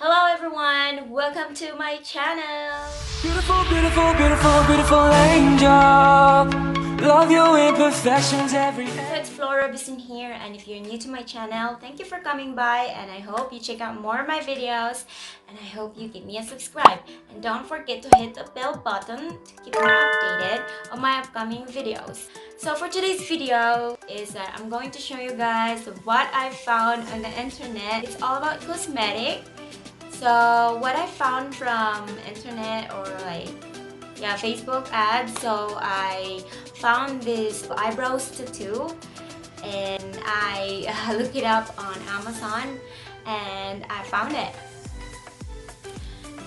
Hello everyone, welcome to my channel. Beautiful, beautiful, beautiful, beautiful angel. Love your imperfections every So it's Flora Bisin here, and if you're new to my channel, thank you for coming by, and I hope you check out more of my videos, and I hope you give me a subscribe. And don't forget to hit the bell button to keep me updated on my upcoming videos. So for today's video is that I'm going to show you guys what I found on the internet. It's all about cosmetic. So what I found from internet or Facebook ads. So I found this eyebrows tattoo and I looked it up on Amazon and I found it.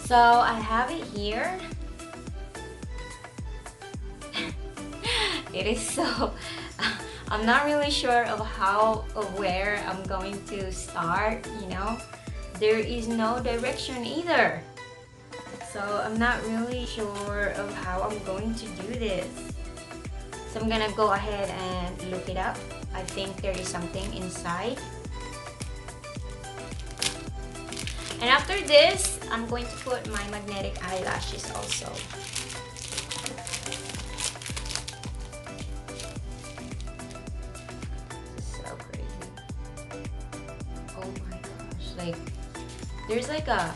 So I have it here. It is so I'm not really sure of where I'm going to start, there is no direction either. So I'm not really sure of how I'm going to do this. So I'm gonna go ahead and look it up. I think there is something inside. And after this, I'm going to put my magnetic eyelashes also. This is so crazy. Oh my gosh, there's like a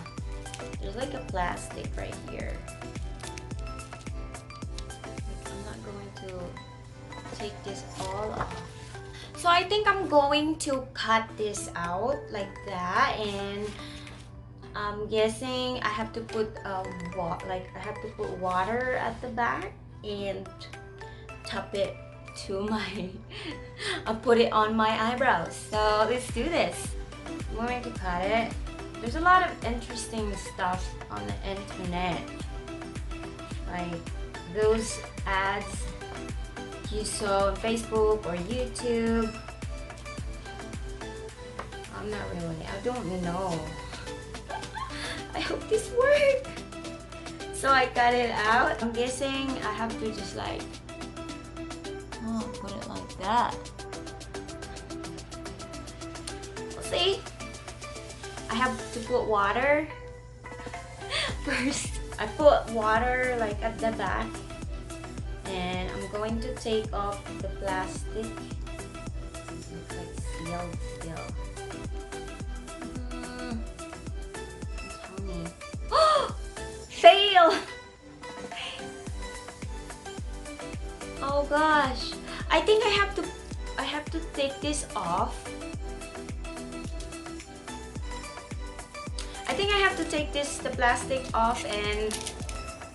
plastic right here. I'm not going to take this all off. So I think I'm going to cut this out like that, and I'm guessing I have to put water at the back and tap it to my I'll put it on my eyebrows. So let's do this. I'm going to cut it. There's a lot of interesting stuff on the internet, like those ads you saw on Facebook or YouTube. I don't know. I hope this works. So I cut it out. I'm guessing I have to just put it like that. We'll see. I have to put water first. I put water at the back, and I'm going to take off the plastic. It looks like sealed still. Tell me. Fail! Oh gosh. I think I have to take this off. I think I have to take the plastic off, and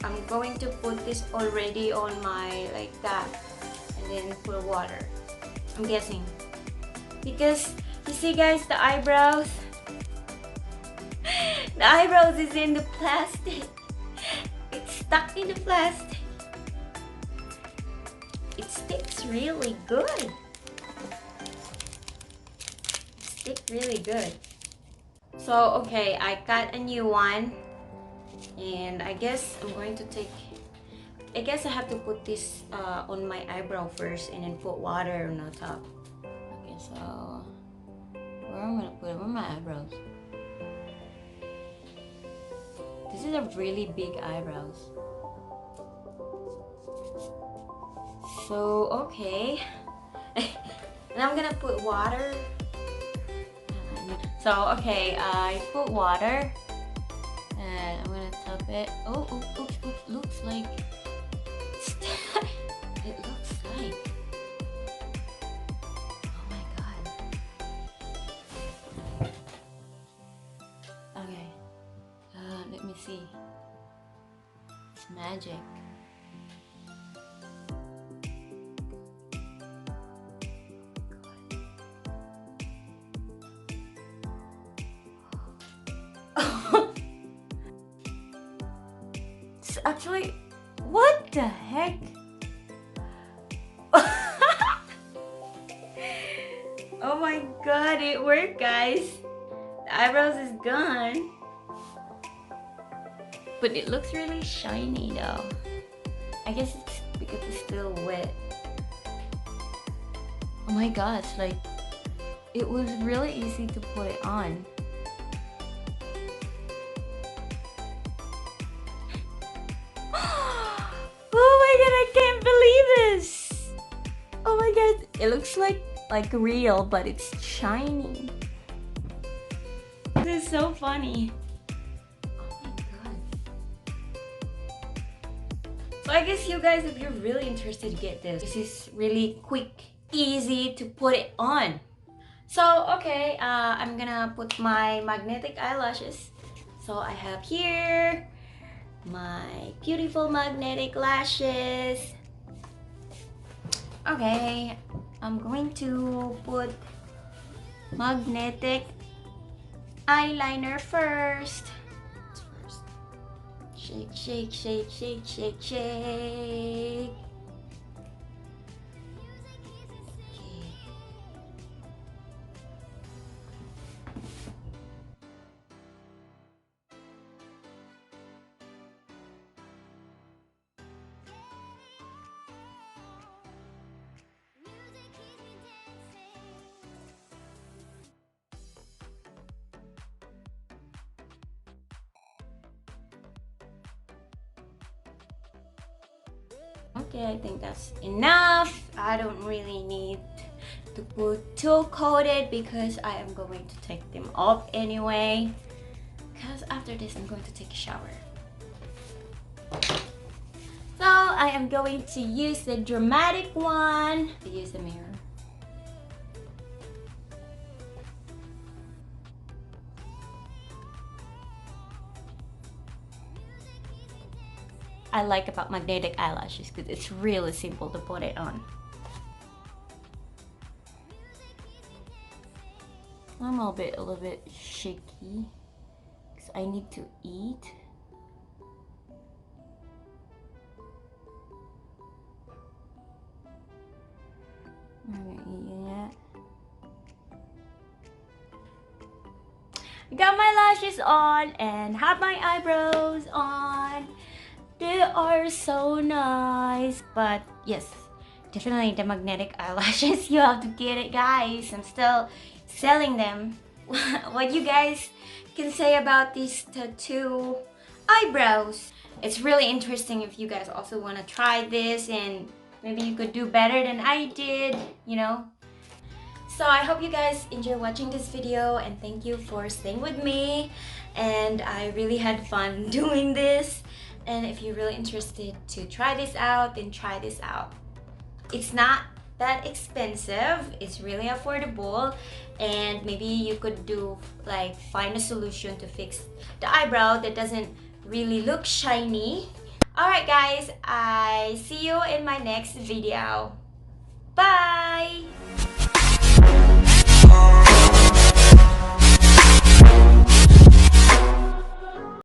I'm going to put this already on my like that, and then put water. I'm guessing. Because you see guys, the eyebrows is in the plastic. It's stuck in the plastic. It sticks really good. It sticks really good. So okay, I got a new one, and I guess I'm going to I have to put this on my eyebrow first, and then put water on the top. Okay, so where am I gonna put it? Where are my eyebrows? This is a really big eyebrows. So okay, and I'm gonna put water. So okay, I put water, and I'm gonna tap it. Oh, looks like it looks like. Oh my god. Okay, let me see. It's magic. Actually, what the heck? Oh my god, it worked, guys. The eyebrows is gone, but it looks really shiny though. I guess it's because it's still wet. Oh my gosh, it was really easy to put it on. It looks like real, but it's shiny. This is so funny. Oh my god. So I guess you guys, if you're really interested, get this. This is really quick, easy to put it on. So okay, I'm gonna put my magnetic eyelashes. So I have here my beautiful magnetic lashes. Okay, I'm going to put magnetic eyeliner first. Shake, shake, shake, shake, shake, shake. Okay. Okay, I think that's enough. I don't really need to put too coated because I am going to take them off anyway. Because after this, I'm going to take a shower. So I am going to use the dramatic one. Use the mirror. I like about magnetic eyelashes because it's really simple to put it on. I'm a little bit shaky because I need to eat. I'm not eating yet. I got my lashes on and have my eyebrows on. They are so nice, but yes, definitely the magnetic eyelashes. You have to get it, guys. I'm still selling them. What you guys can say about these tattoo eyebrows? It's really interesting if you guys also want to try this and maybe you could do better than I did, you know. So I hope you guys enjoy watching this video and thank you for staying with me, and I really had fun doing this. And if you're really interested to try this out, then try this out. It's not that expensive, it's really affordable, and maybe you could do find a solution to fix the eyebrow that doesn't really look shiny. Alright guys, I see you in my next video. Bye!